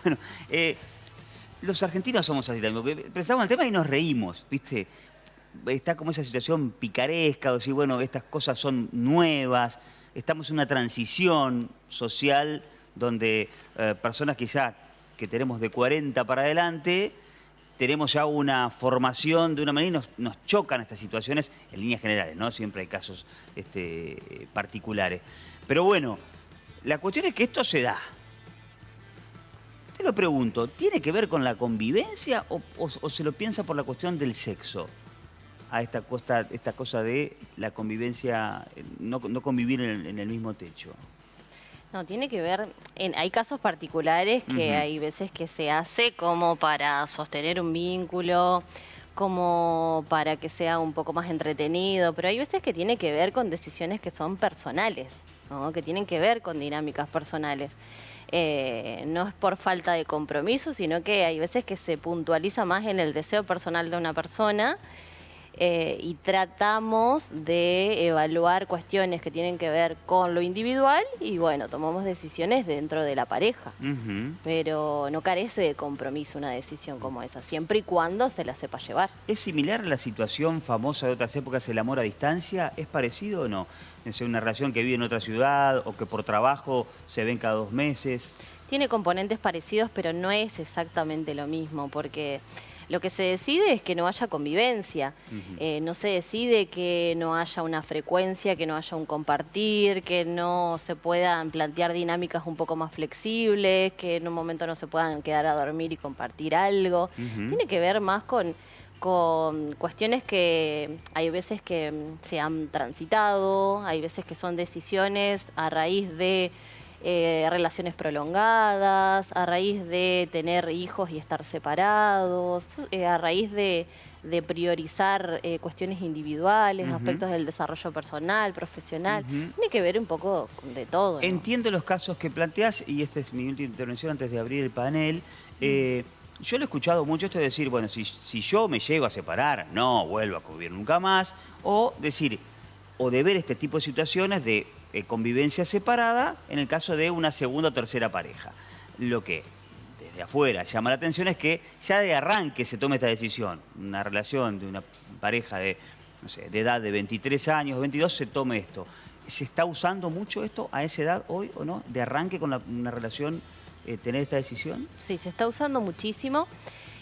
Bueno, los argentinos somos así también, porque pensamos en el tema y nos reímos, ¿viste? Está como esa situación picaresca, o decir, bueno, estas cosas son nuevas, estamos en una transición social donde personas quizás que tenemos de 40 para adelante, tenemos ya una formación de una manera y nos chocan estas situaciones en líneas generales, ¿no? Siempre hay casos particulares. Pero bueno, la cuestión es que esto se da. Te lo pregunto, ¿tiene que ver con la convivencia o se lo piensa por la cuestión del sexo? A esta cosa de la convivencia, no convivir en el mismo techo. No, tiene que ver, hay casos particulares que Ujú. hay veces que se hace como para sostener un vínculo, como para que sea un poco más entretenido, pero hay veces que tiene que ver con decisiones que son personales, ¿no? Que tienen que ver con dinámicas personales. No es por falta de compromiso, sino que hay veces que se puntualiza más en el deseo personal de una persona y tratamos de evaluar cuestiones que tienen que ver con lo individual y bueno, tomamos decisiones dentro de la pareja. Ujú. Pero no carece de compromiso una decisión como esa, siempre y cuando se la sepa llevar. ¿Es similar a la situación famosa de otras épocas, el amor a distancia? ¿Es parecido o no? Es una relación que vive en otra ciudad o que por trabajo se ven cada 2 meses. Tiene componentes parecidos, pero no es exactamente lo mismo, porque lo que se decide es que no haya convivencia. Ujú. No se decide que no haya una frecuencia, que no haya un compartir, que no se puedan plantear dinámicas un poco más flexibles, que en un momento no se puedan quedar a dormir y compartir algo. Ujú. Tiene que ver más con cuestiones que hay veces que se han transitado, hay veces que son decisiones a raíz de relaciones prolongadas, a raíz de tener hijos y estar separados, a raíz de priorizar cuestiones individuales, Ujú. aspectos del desarrollo personal, profesional. Ujú. Tiene que ver un poco de todo, ¿no? Entiendo los casos que planteás, y esta es mi última intervención antes de abrir el panel. Mm. Yo lo he escuchado mucho esto de decir, bueno, si yo me llego a separar, no vuelvo a convivir nunca más, o decir, o de ver este tipo de situaciones de convivencia separada en el caso de una segunda o tercera pareja. Lo que desde afuera llama la atención es que ya de arranque se tome esta decisión, una relación de una pareja de, no sé, de edad de 23 años, 22, se tome esto. ¿Se está usando mucho esto a esa edad hoy o no? ¿De arranque con una relación tener esta decisión? Sí, se está usando muchísimo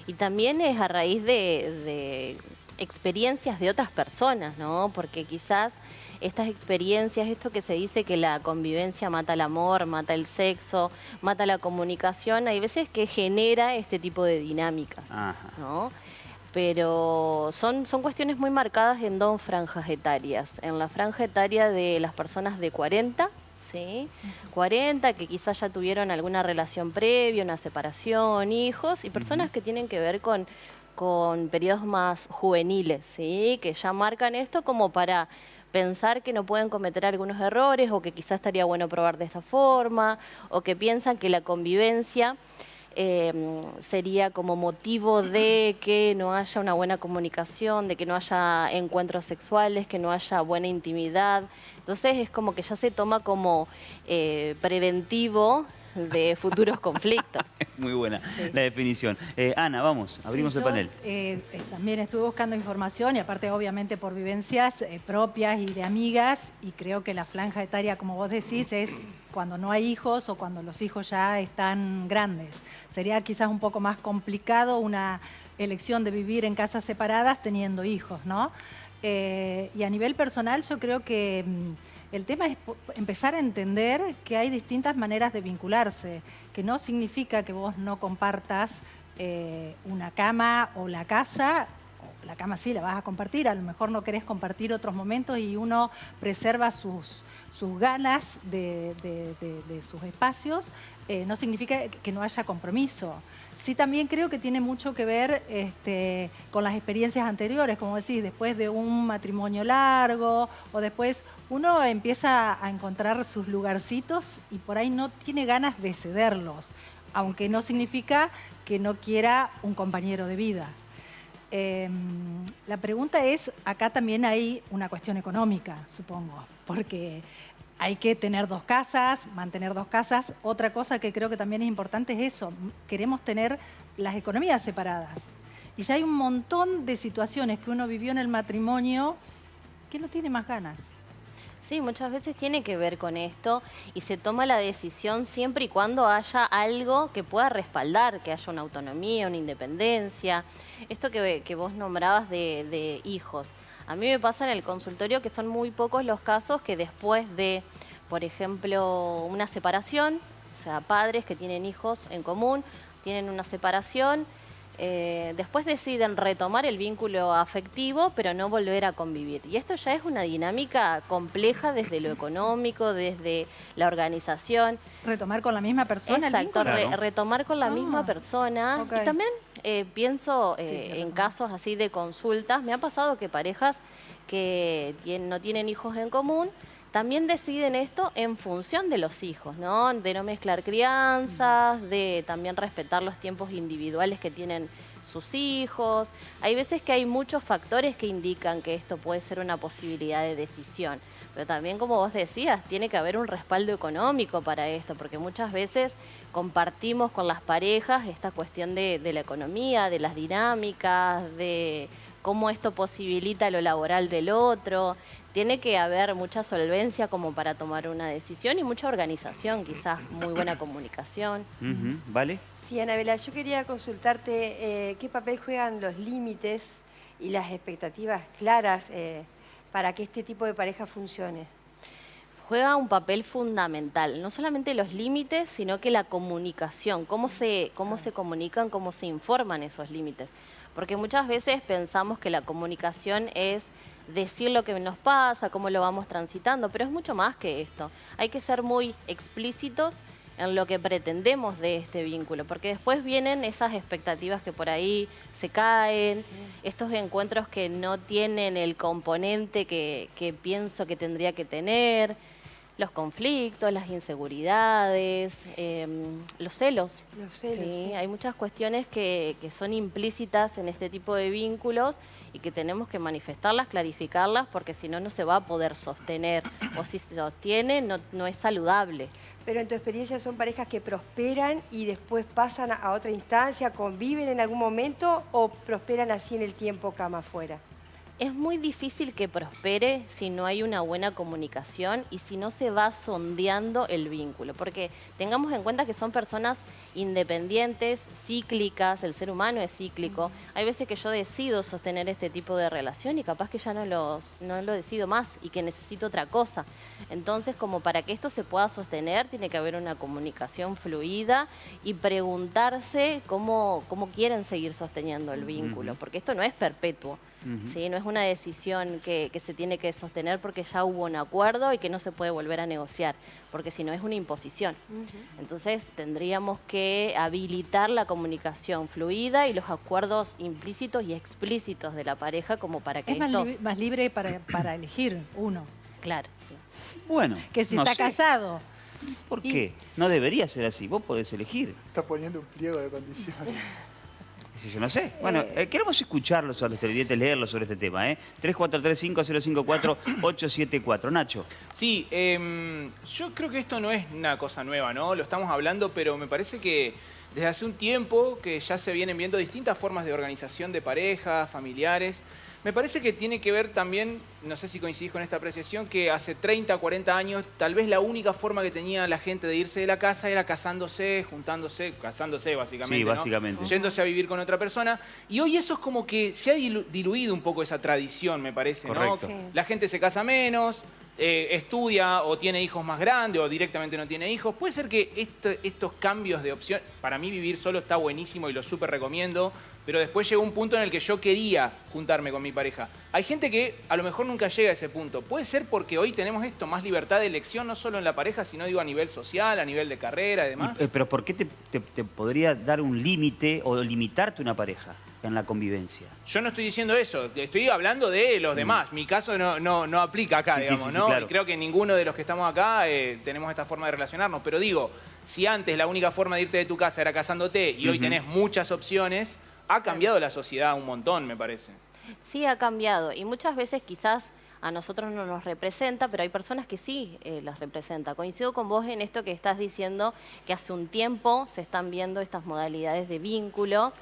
y también es a raíz de experiencias de otras personas, ¿no? Porque quizás estas experiencias, esto que se dice que la convivencia mata el amor, mata el sexo, mata la comunicación, hay veces que genera este tipo de dinámicas, Ajá. ¿no? Pero son cuestiones muy marcadas en dos franjas etarias. En la franja etaria de las personas de 40, ¿sí? 40 que quizás ya tuvieron alguna relación previa, una separación, hijos, y Ujú. personas que tienen que ver con periodos más juveniles, ¿sí? Que ya marcan esto como para pensar que no pueden cometer algunos errores o que quizás estaría bueno probar de esta forma o que piensan que la convivencia sería como motivo de que no haya una buena comunicación, de que no haya encuentros sexuales, que no haya buena intimidad. Entonces es como que ya se toma como preventivo de futuros conflictos. Muy buena Sí. la definición. Ana, vamos, Sí, abrimos el yo panel. también estuve buscando información y aparte obviamente por vivencias propias y de amigas y creo que la franja etaria, como vos decís, es cuando no hay hijos o cuando los hijos ya están grandes. Sería quizás un poco más complicado una elección de vivir en casas separadas teniendo hijos, ¿no? Y a nivel personal yo creo que el tema es empezar a entender que hay distintas maneras de vincularse, que no significa que vos no compartas una cama o la casa. La cama sí la vas a compartir, a lo mejor no querés compartir otros momentos y uno preserva sus ganas de sus espacios, no significa que no haya compromiso. Sí, también creo que tiene mucho que ver con las experiencias anteriores, como decís, después de un matrimonio largo o después uno empieza a encontrar sus lugarcitos y por ahí no tiene ganas de cederlos, aunque no significa que no quiera un compañero de vida. La pregunta es, acá también hay una cuestión económica, supongo, porque hay que tener 2 casas, mantener 2 casas. Otra cosa que creo que también es importante es eso, queremos tener las economías separadas. Y ya hay un montón de situaciones que uno vivió en el matrimonio que no tiene más ganas. Sí, muchas veces tiene que ver con esto y se toma la decisión siempre y cuando haya algo que pueda respaldar, que haya una autonomía, una independencia. Esto que vos nombrabas de hijos. A mí me pasa en el consultorio que son muy pocos los casos que después de, por ejemplo, una separación, o sea, padres que tienen hijos en común, tienen una separación, después deciden retomar el vínculo afectivo, pero no volver a convivir. Y esto ya es una dinámica compleja desde lo económico, desde la organización. ¿Retomar con la misma persona el Exacto, vínculo? Claro. retomar con la misma persona. ok. Y también pienso Sí, en retomar. casos así de consultas, me ha pasado que parejas que no tienen hijos en común, también deciden esto en función de los hijos, ¿no? De no mezclar crianzas, de también respetar los tiempos individuales que tienen sus hijos. Hay veces que hay muchos factores que indican que esto puede ser una posibilidad de decisión. Pero también, como vos decías, tiene que haber un respaldo económico para esto, porque muchas veces compartimos con las parejas esta cuestión de la economía, de las dinámicas, de cómo esto posibilita lo laboral del otro. Tiene que haber mucha solvencia como para tomar una decisión y mucha organización, quizás muy buena comunicación. Ujú, ¿vale? Sí, Anabela, yo quería consultarte qué papel juegan los límites y las expectativas claras para que este tipo de pareja funcione. Juega un papel fundamental, no solamente los límites, sino que la comunicación, cómo se comunican, cómo se informan esos límites. Porque muchas veces pensamos que la comunicación es decir lo que nos pasa, cómo lo vamos transitando, pero es mucho más que esto. Hay que ser muy explícitos en lo que pretendemos de este vínculo, porque después vienen esas expectativas que por ahí se caen, estos encuentros que no tienen el componente que pienso que tendría que tener, los conflictos, las inseguridades, los celos. Los celos, Sí, sí. hay muchas cuestiones que son implícitas en este tipo de vínculos y que tenemos que manifestarlas, clarificarlas, porque si no, no se va a poder sostener. O si se sostiene, no es saludable. Pero en tu experiencia son parejas que prosperan y después pasan a otra instancia, conviven en algún momento o prosperan así en el tiempo cama afuera. Es muy difícil que prospere si no hay una buena comunicación y si no se va sondeando el vínculo, porque tengamos en cuenta que son personas independientes, cíclicas, el ser humano es cíclico. Hay veces que yo decido sostener este tipo de relación y capaz que ya no lo decido más y que necesito otra cosa. Entonces, como para que esto se pueda sostener, tiene que haber una comunicación fluida y preguntarse cómo quieren seguir sosteniendo el vínculo, porque esto no es perpetuo. ¿Sí? No es una decisión que se tiene que sostener porque ya hubo un acuerdo y que no se puede volver a negociar, porque si no es una imposición. Entonces tendríamos que habilitar la comunicación fluida y los acuerdos implícitos y explícitos de la pareja como para que Es más, esto... más libre para elegir uno, Claro. Bueno, que si no está sé. casado. ¿Por Y- qué? No debería ser así. Vos podés elegir. Está poniendo un pliego de condiciones. Sí, yo no sé. Bueno, queremos escucharlos a los televidentes, leerlos sobre este tema, ¿eh? 3435-054-874. Nacho. Sí, yo creo que esto no es una cosa nueva, ¿no? Lo estamos hablando, pero me parece que desde hace un tiempo que ya se vienen viendo distintas formas de organización de parejas, familiares. Me parece que tiene que ver también, no sé si coincidís con esta apreciación, que hace 30, 40 años tal vez la única forma que tenía la gente de irse de la casa era casándose, juntándose, casándose básicamente, Sí, ¿no? básicamente. Yéndose a vivir con otra persona. Y hoy eso es como que se ha diluido un poco esa tradición, me parece, ¿no? Correcto. Sí. La gente se casa menos, estudia o tiene hijos más grandes o directamente no tiene hijos. Puede ser que estos cambios de opción, para mí vivir solo está buenísimo y lo súper recomiendo, pero después llegó un punto en el que yo quería juntarme con mi pareja. Hay gente que a lo mejor nunca llega a ese punto. Puede ser porque hoy tenemos esto, más libertad de elección, no solo en la pareja, sino digo a nivel social, a nivel de carrera y demás. Pero ¿por qué te podría dar un límite o limitarte una pareja en la convivencia? Yo no estoy diciendo eso, estoy hablando de los demás. Mi caso no aplica acá, Sí, sí, digamos, sí, sí, ¿no? claro. Y creo que ninguno de los que estamos acá tenemos esta forma de relacionarnos. Pero digo, si antes la única forma de irte de tu casa era casándote y hoy tenés muchas opciones, ha cambiado la sociedad un montón, me parece. Sí, ha cambiado y muchas veces quizás a nosotros no nos representa, pero hay personas que sí las representa. Coincido con vos en esto que estás diciendo, que hace un tiempo se están viendo estas modalidades de vínculo,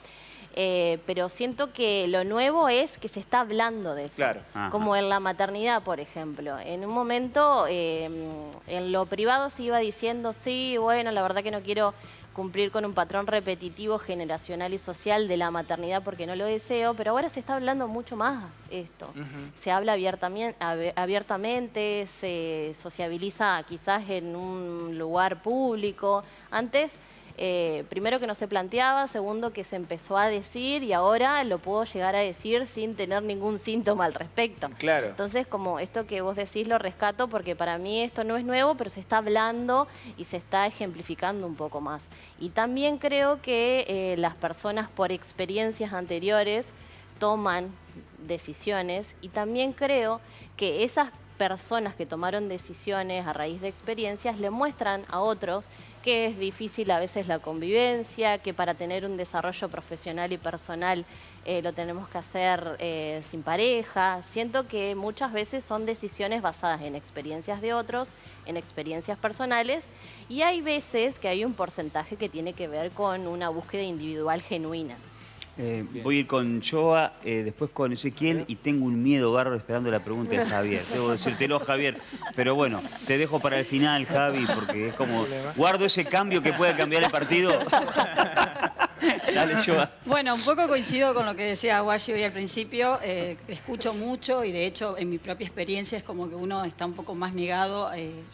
pero siento que lo nuevo es que se está hablando de eso. Claro. Ajá. Como en la maternidad, por ejemplo. En un momento, en lo privado se iba diciendo, sí, bueno, la verdad que no quiero cumplir con un patrón repetitivo, generacional y social de la maternidad porque no lo deseo, pero ahora se está hablando mucho más esto. Se habla abiertamente, se sociabiliza quizás en un lugar público. Antes, primero que no se planteaba, segundo que se empezó a decir y ahora lo puedo llegar a decir sin tener ningún síntoma al respecto. Claro. Entonces, como esto que vos decís lo rescato porque para mí esto no es nuevo, pero se está hablando y se está ejemplificando un poco más. Y también creo que las personas por experiencias anteriores toman decisiones y también creo que esas personas que tomaron decisiones a raíz de experiencias le muestran a otros que es difícil a veces la convivencia, que para tener un desarrollo profesional y personal lo tenemos que hacer sin pareja. Siento que muchas veces son decisiones basadas en experiencias de otros, en experiencias personales, y hay veces que hay un porcentaje que tiene que ver con una búsqueda individual genuina. Voy a ir con Joa, después con Ezequiel y tengo un miedo bárbaro esperando la pregunta de Javier. Debo decírtelo, Javier. Pero bueno, te dejo para el final, Javi, porque es como... Guardo ese cambio que puede cambiar el partido. Dale, Joa. Bueno, un poco coincido con lo que decía Guayi hoy al principio. Escucho mucho y de hecho en mi propia experiencia es como que uno está un poco más negado.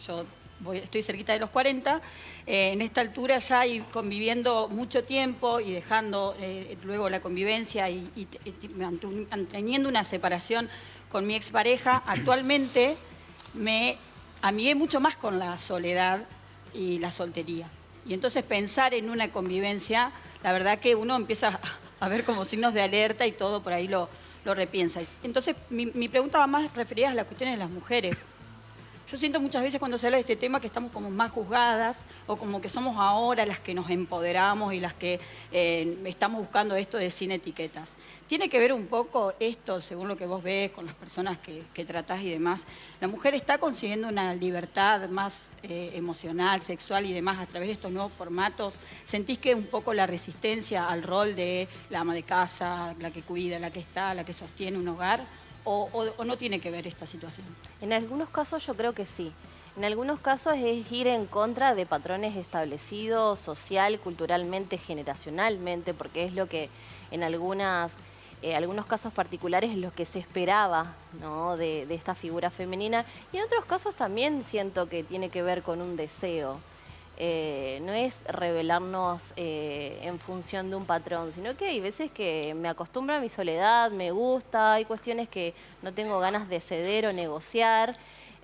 Yo estoy cerquita de los 40. En esta altura ya y conviviendo mucho tiempo y dejando luego la convivencia y manteniendo una separación con mi expareja, actualmente me amigué mucho más con la soledad y la soltería. Y entonces pensar en una convivencia, la verdad que uno empieza a ver como signos de alerta y todo por ahí lo repiensa. Entonces mi pregunta va más referida a las cuestiones de las mujeres. Yo siento muchas veces cuando se habla de este tema que estamos como más juzgadas o como que somos ahora las que nos empoderamos y las que estamos buscando esto de sin etiquetas. ¿Tiene que ver un poco esto, según lo que vos ves, con las personas que tratás y demás? ¿La mujer está consiguiendo una libertad más emocional, sexual y demás a través de estos nuevos formatos? ¿Sentís que un poco la resistencia al rol de la ama de casa, la que cuida, la que está, la que sostiene un hogar? ¿O no tiene que ver esta situación? En algunos casos yo creo que sí. En algunos casos es ir en contra de patrones establecidos social, culturalmente, generacionalmente, porque es lo que en algunos casos particulares es lo que se esperaba, ¿no? de esta figura femenina. Y en otros casos también siento que tiene que ver con un deseo. No es revelarnos en función de un patrón, sino que hay veces que me acostumbro a mi soledad, me gusta, hay cuestiones que no tengo ganas de ceder o negociar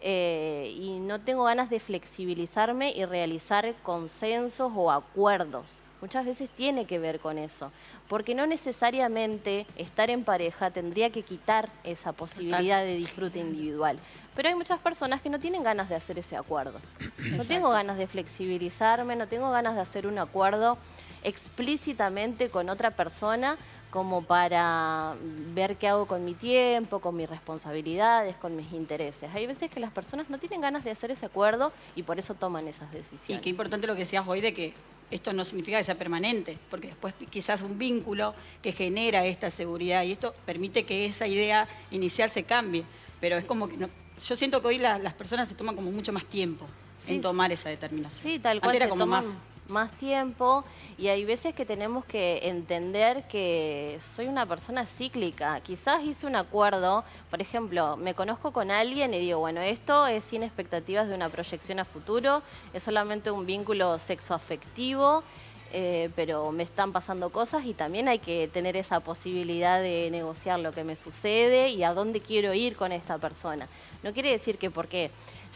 y no tengo ganas de flexibilizarme y realizar consensos o acuerdos. Muchas veces tiene que ver con eso, porque no necesariamente estar en pareja tendría que quitar esa posibilidad de disfrute individual. Pero hay muchas personas que no tienen ganas de hacer ese acuerdo. No tengo ganas de flexibilizarme, no tengo ganas de hacer un acuerdo explícitamente con otra persona como para ver qué hago con mi tiempo, con mis responsabilidades, con mis intereses. Hay veces que las personas no tienen ganas de hacer ese acuerdo y por eso toman esas decisiones. Y qué importante lo que decías hoy de que esto no significa que sea permanente, porque después quizás un vínculo que genera esta seguridad y esto permite que esa idea inicial se cambie. Pero es como que yo siento que hoy las personas se toman como mucho más tiempo en tomar esa determinación. Sí, tal cual, Antes era se como toman más tiempo y hay veces que tenemos que entender que soy una persona cíclica. Quizás hice un acuerdo, por ejemplo, me conozco con alguien y digo, bueno, esto es sin expectativas de una proyección a futuro, es solamente un vínculo sexoafectivo, pero me están pasando cosas y también hay que tener esa posibilidad de negociar lo que me sucede y a dónde quiero ir con esta persona. no quiere decir que porque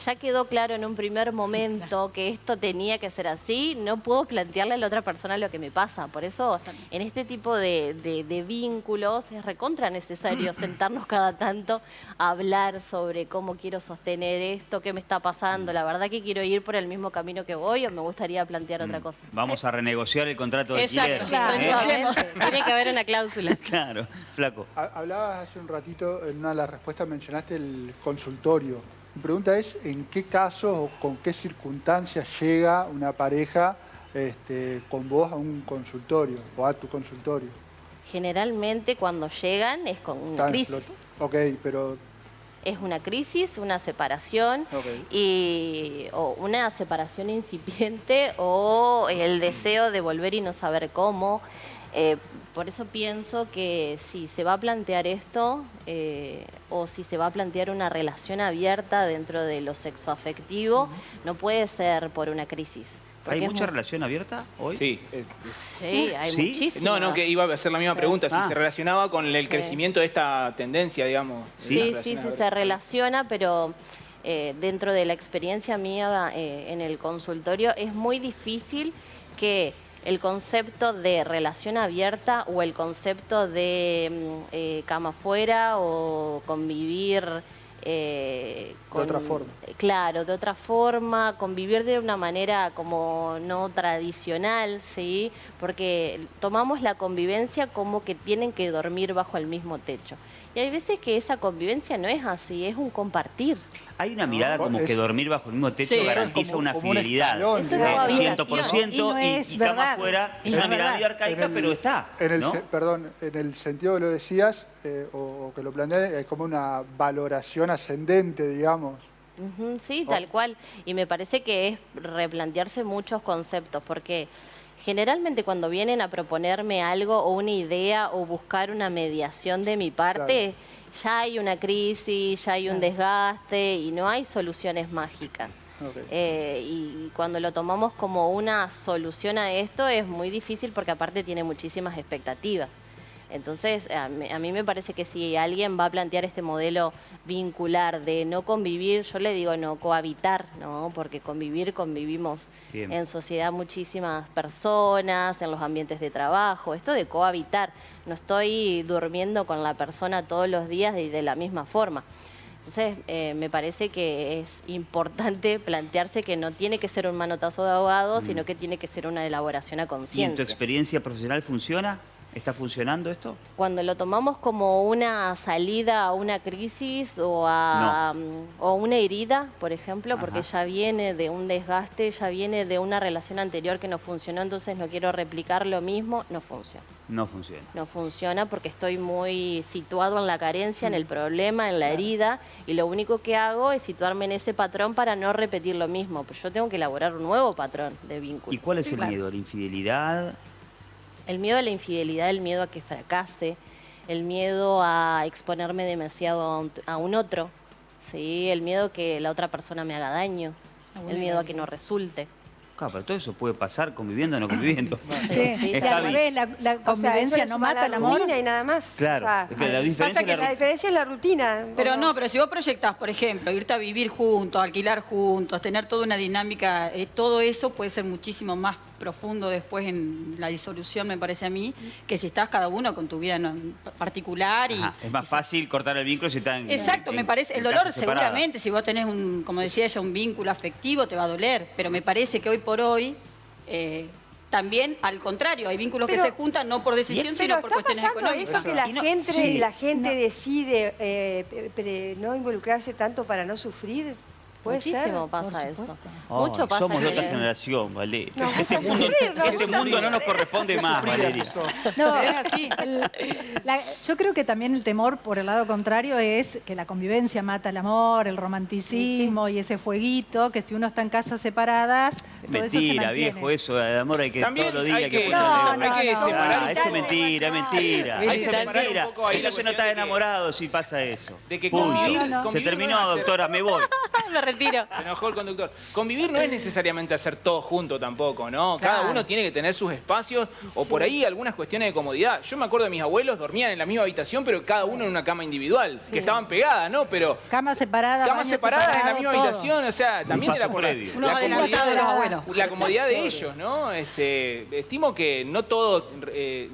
ya quedó claro en un primer momento que esto tenía que ser así, no puedo plantearle a la otra persona lo que me pasa. Por eso, en este tipo de vínculos es recontra necesario sentarnos cada tanto a hablar sobre cómo quiero sostener esto, qué me está pasando. La verdad que quiero ir por el mismo camino que voy o me gustaría plantear otra cosa. Vamos a renegociar el contrato de Exacto, alquiler. claro. Efectivamente, tiene que haber una cláusula. Claro, flaco. Hablabas hace un ratito, en una de las respuestas mencionaste el consultorio. Mi pregunta es, ¿en qué casos o con qué circunstancias llega una pareja con vos a un consultorio o a tu consultorio? Generalmente cuando llegan es con una crisis. Ok, pero... Es una crisis, una separación, Ok. o una separación incipiente o el deseo de volver y no saber cómo. Por eso pienso que si se va a plantear esto o si se va a plantear una relación abierta dentro de lo sexoafectivo, no puede ser por una crisis. ¿Hay Porque mucha relación abierta hoy? Sí. Sí, hay ¿Sí? muchísima. No, que iba a hacer la misma pregunta, si Ah. se relacionaba con el crecimiento de esta tendencia, digamos. Sí, se relaciona, pero dentro de la experiencia mía en el consultorio es muy difícil que el concepto de relación abierta o el concepto de cama afuera o convivir De otra forma. Claro, de otra forma, convivir de una manera como no tradicional, ¿sí? Porque tomamos la convivencia como que tienen que dormir bajo el mismo techo. Y hay veces que esa convivencia no es así, es un compartir. Hay una mirada como que dormir bajo el mismo techo Sí, garantiza como- una como un fidelidad. escalón, Eso es digamos. cohabitación. 100% Y no es y cama verdad. afuera. Y Es no una es mirada verdad. medio arcaica, pero está. ¿no? Perdón, en el sentido que lo decías, o que lo planteas, es como una valoración ascendente, digamos. Ujú, sí, tal cual. Y me parece que es replantearse muchos conceptos, porque generalmente cuando vienen a proponerme algo o una idea o buscar una mediación de mi parte, ya hay una crisis, ya hay un desgaste y no hay soluciones mágicas. Ok. Y cuando lo tomamos como una solución a esto es muy difícil porque aparte tiene muchísimas expectativas. Entonces, a mí me parece que si alguien va a plantear este modelo vincular de no convivir, yo le digo no cohabitar, ¿no? Porque convivimos Bien. en sociedad muchísimas personas, en los ambientes de trabajo. Esto de cohabitar, no estoy durmiendo con la persona todos los días de la misma forma. Entonces, me parece que es importante plantearse que no tiene que ser un manotazo de ahogado, sino que tiene que ser una elaboración a ¿Y en tu conciencia. experiencia profesional funciona? ¿Está funcionando esto? Cuando lo tomamos como una salida a una crisis o o una herida, por ejemplo, porque Ajá. ya viene de un desgaste, ya viene de una relación anterior que no funcionó, entonces no quiero replicar lo mismo, no funciona. No funciona. No funciona porque estoy muy situado en la carencia, en el problema, en la herida, y lo único que hago es situarme en ese patrón para no repetir lo mismo. Pero yo tengo que elaborar un nuevo patrón de vínculo. ¿Y cuál es el miedo? ¿La infidelidad? El miedo a la infidelidad, el miedo a que fracase, el miedo a exponerme demasiado a un otro, ¿sí? El miedo a que la otra persona me haga daño, el miedo a que no resulte. Claro, pero todo eso puede pasar conviviendo o no conviviendo. Sí, Sí, y tal al cual. revés, la O sea, convivencia eso le no suma mata la el amor. rutina y nada más. Claro, O sea, es que la diferencia pasa que es la la diferencia es la rutina. Pero ¿o no, pero si vos proyectás, por ejemplo, irte a vivir juntos, alquilar juntos, tener toda una dinámica, todo eso puede ser muchísimo más profundo después en la disolución, me parece a mí, que si estás cada uno con tu vida particular. Ajá, es más fácil cortar el vínculo si están Exacto, me parece, el dolor seguramente, si vos tenés como decía ella, un vínculo afectivo, te va a doler, pero me parece que hoy por hoy, también al contrario, hay vínculos que Pero- se juntan no por decisión, Pero sino por está cuestiones pasando económicas. eso que la Y no- gente, sí. decide no involucrarse tanto para no sufrir. ¿Puede Muchísimo ser? pasa Por eso. supuesto. Mucho pasa. Somos de que- otra generación, Valeria. No, Este gusta mundo, sufrir, nos este gusta mundo no nos corresponde más, Valeria. No, Es así. yo creo que también el temor, por el lado contrario, es que la convivencia mata el amor, el romanticismo y ese fueguito, que si uno está en casas separadas, todo eso se Mentira, mantiene. viejo, eso, el amor hay que También todos los días hay que, ponerle- hay que no, separar Ah, un eso poco. es mentira, es mentira. Hay que Eso es separar mentira. un poco ahí la Entonces no cuestión está de que- enamorado si pasa eso. de que Punto. convivir- No, no. Se convivir terminó, no es hacer- doctora, me voy. Me el tiro. Se enojó el conductor. Convivir no es necesariamente hacer todo junto tampoco, ¿no? Cada Claro. uno tiene que tener sus espacios o por ahí algunas cuestiones de comodidad. Yo me acuerdo de mis abuelos, dormían en la misma habitación, pero cada uno en una cama individual, que estaban pegadas, ¿no? Pero Camas separadas, camas baño separadas en la separado, misma todo. habitación, o sea, también paso era por previo. Uno la adelantado comodidad de los abuelos. la comodidad de ellos, ¿no? Estimo que no todo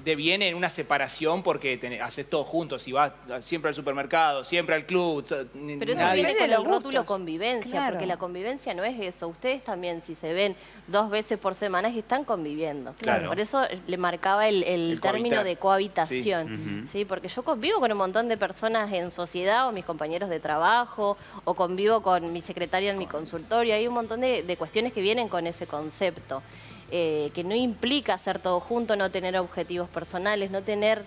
deviene en una separación porque haces todo juntos, si vas siempre al supermercado, siempre al club. Pero eso nadie- viene Depende con de el los rótulo gustos. convivencia, Claro. porque la convivencia no es eso. Ustedes también, si se ven 2 veces por semana, es que están conviviendo. Claro. Por eso le marcaba el término cohabitar. de cohabitación. Sí. ¿Sí? Porque yo convivo con un montón de personas en sociedad, o mis compañeros de trabajo, o convivo con mi secretaria en mi consultorio. Hay un montón de cuestiones que vienen con ese concepto. Que no implica hacer todo junto, no tener objetivos personales, no tener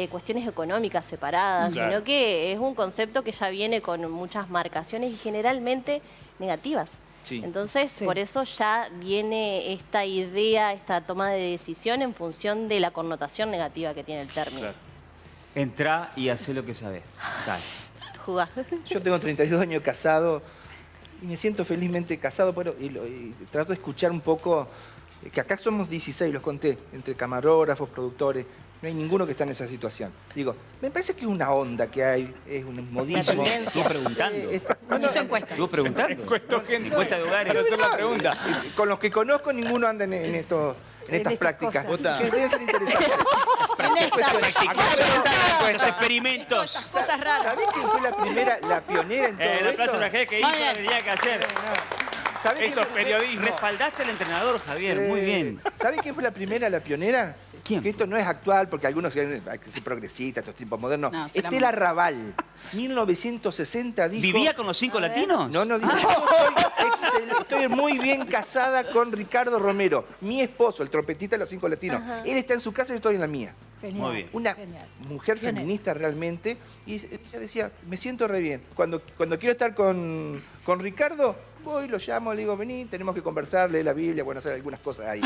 cuestiones económicas separadas, Claro. sino que es un concepto que ya viene con muchas marcaciones y generalmente negativas. Sí. Entonces, Sí. por eso ya viene esta idea, esta toma de decisión en función de la connotación negativa que tiene el término. Claro. Entrá y hacé lo que sabés. Dale. Jugá. Yo tengo 32 años casado y me siento felizmente casado, pero y trato de escuchar un poco, que acá somos 16, los conté, entre camarógrafos, productores, no hay ninguno que está en esa situación. Digo, me parece que es una onda que hay, es un modismo. Estuvo preguntando. Hizo encuesta. Estuvo preguntando. Encuesta de hogares. Quiero hacer la pregunta. Con los que conozco, ninguno anda en estas estas prácticas. cosas. Sí, deben ser interesantes. Los experimentos. Cosas raras. ¿Sabés quién fue la primera, la pionera en todo La esto? Plaza de la G que hizo lo que tenía que hacer. ¿Sabés Eso es quién- periodismo. Respaldaste al entrenador, Javier. Muy bien. ¿Sabés quién fue la primera, la pionera? ¿Quién? Que esto no es actual, porque algunos quieren hay que ser progresistas, estos tiempos modernos. No, será Estela mal. Raval, 1960 dijo... ¿Vivía con los 5 latinos? No, no, dice, estoy muy bien casada con Ricardo Romero, mi esposo, el trompetista de los 5 latinos. Él está en su casa y yo estoy en la mía. Genial. Muy bien. Una Genial. mujer Pionera. feminista realmente. Y ella decía, me siento re bien. Cuando quiero estar con Ricardo, voy, lo llamo, le digo, vení, tenemos que conversar, leer la Biblia, bueno, hacer algunas cosas ahí.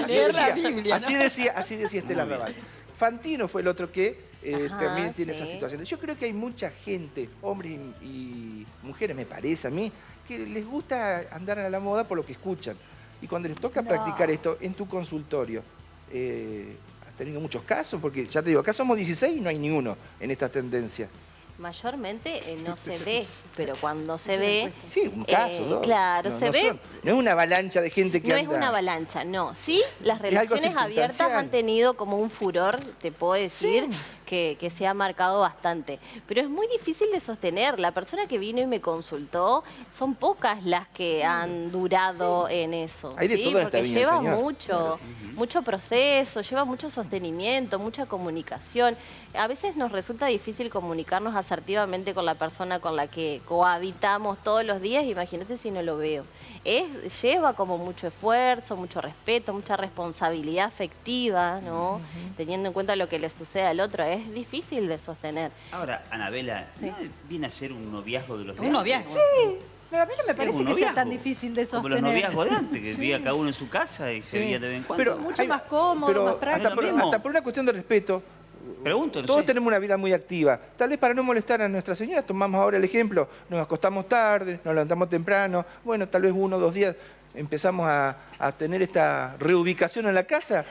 Leer la Biblia, ¿no? Así decía Estela Raval. Fantino fue el otro que Ajá, también tiene sí. esas situaciones. Yo creo que hay mucha gente, hombres y mujeres, me parece a mí, que les gusta andar a la moda por lo que escuchan. Y cuando les toca No. practicar esto en tu consultorio, has tenido muchos casos, porque ya te digo, acá somos 16 y no hay ninguno en esta tendencia. Mayormente no se ve, pero cuando se ve... Sí, un caso, dos. Claro, No, se no ve... son- no es una avalancha de gente que No anda... es una avalancha, no. Sí, las Es algo relaciones abiertas circunstancial. han tenido como un furor, te puedo decir, que se ha marcado bastante. Pero es muy difícil de sostener. La persona que vino y me consultó, son pocas las que han durado en eso. Hay de ¿sí? todo en esta Porque viña, lleva señor. mucho proceso, lleva mucho sostenimiento, mucha comunicación. A veces nos resulta difícil comunicarnos asertivamente con la persona con la que cohabitamos todos los días. Imagínate si no lo veo. Lleva como mucho esfuerzo, mucho respeto, mucha responsabilidad afectiva, ¿no? Teniendo en cuenta lo que le sucede al otro, es difícil de sostener. Ahora, Anabela, ¿no viene a ser un noviazgo de los de Un antes? noviazgo. Pero a mí no me parece un que sea noviazgo. tan difícil de Como sostener. los noviazgos de antes, que vivía cada uno en su casa y se veía de vez en cuando. Mucho más cómodo, más práctico. Hasta por una cuestión de respeto, Pregunto, no todos sé. tenemos una vida muy activa. Tal vez para no molestar a nuestras señoras, tomamos ahora el ejemplo, nos acostamos tarde, nos levantamos temprano, bueno, tal vez 1 o 2 días empezamos a tener esta reubicación en la casa.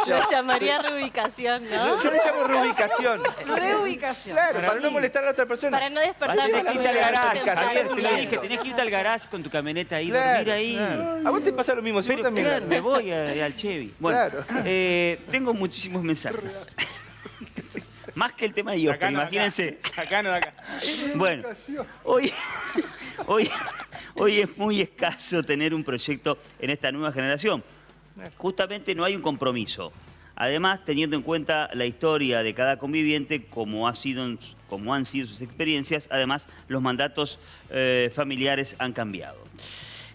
Lo llamaría reubicación, ¿no? Yo le llamo reubicación. Reubicación. Claro, para no molestar a la otra persona. Para no despertar Tenés Vaya, que con irte al el garage, temprano. Javier, te lo dije, tenés que irte al garage con tu camioneta ahí, Claro, dormir ahí. claro. A vos te pasa lo mismo, si vos Pero también. claro, me voy al Chevy. Bueno, Claro. tengo muchísimos mensajes. Más que el tema de IOP, Sacanos de acá. imagínense. Sacanos de acá. Bueno, hoy es muy escaso tener un proyecto en esta nueva generación. Justamente no hay un compromiso. Además, teniendo en cuenta la historia de cada conviviente, como han sido sus experiencias, además los mandatos familiares han cambiado.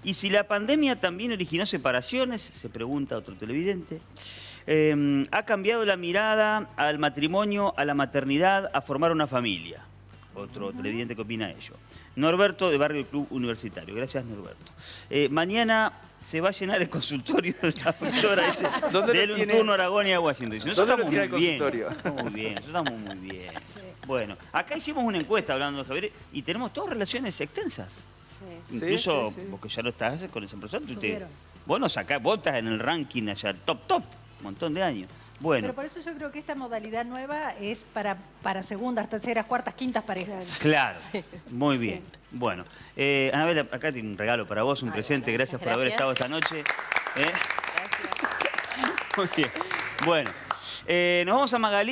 Y si la pandemia también originó separaciones, se pregunta otro televidente, ha cambiado la mirada al matrimonio, a la maternidad, a formar una familia. otro televidente que opina ello. Norberto, de Barrio Club Universitario. Gracias, Norberto. Mañana se va a llenar el consultorio de la profesora ese, ¿Dónde de lo un tiene? turno Aragón y Washington. Nosotros ¿Dónde lo estamos tiene muy el consultorio? Estamos muy bien, nosotros estamos muy bien. Bueno, acá hicimos una encuesta hablando de Javier y tenemos todas relaciones extensas. Sí. Incluso, Sí, sí, sí. porque ya no estás con esa persona, Tuvieron. vos no sacás, vos estás en el ranking allá, top, un montón de años. Bueno, Pero por eso yo creo que esta modalidad nueva es para segundas, terceras, cuartas, quintas parejas. claro, muy bien. Bueno, Anabel, acá tiene un regalo para vos, un presente, gracias por haber estado esta noche. ¿Eh? Muy bien. Bueno, nos vamos a Magalí.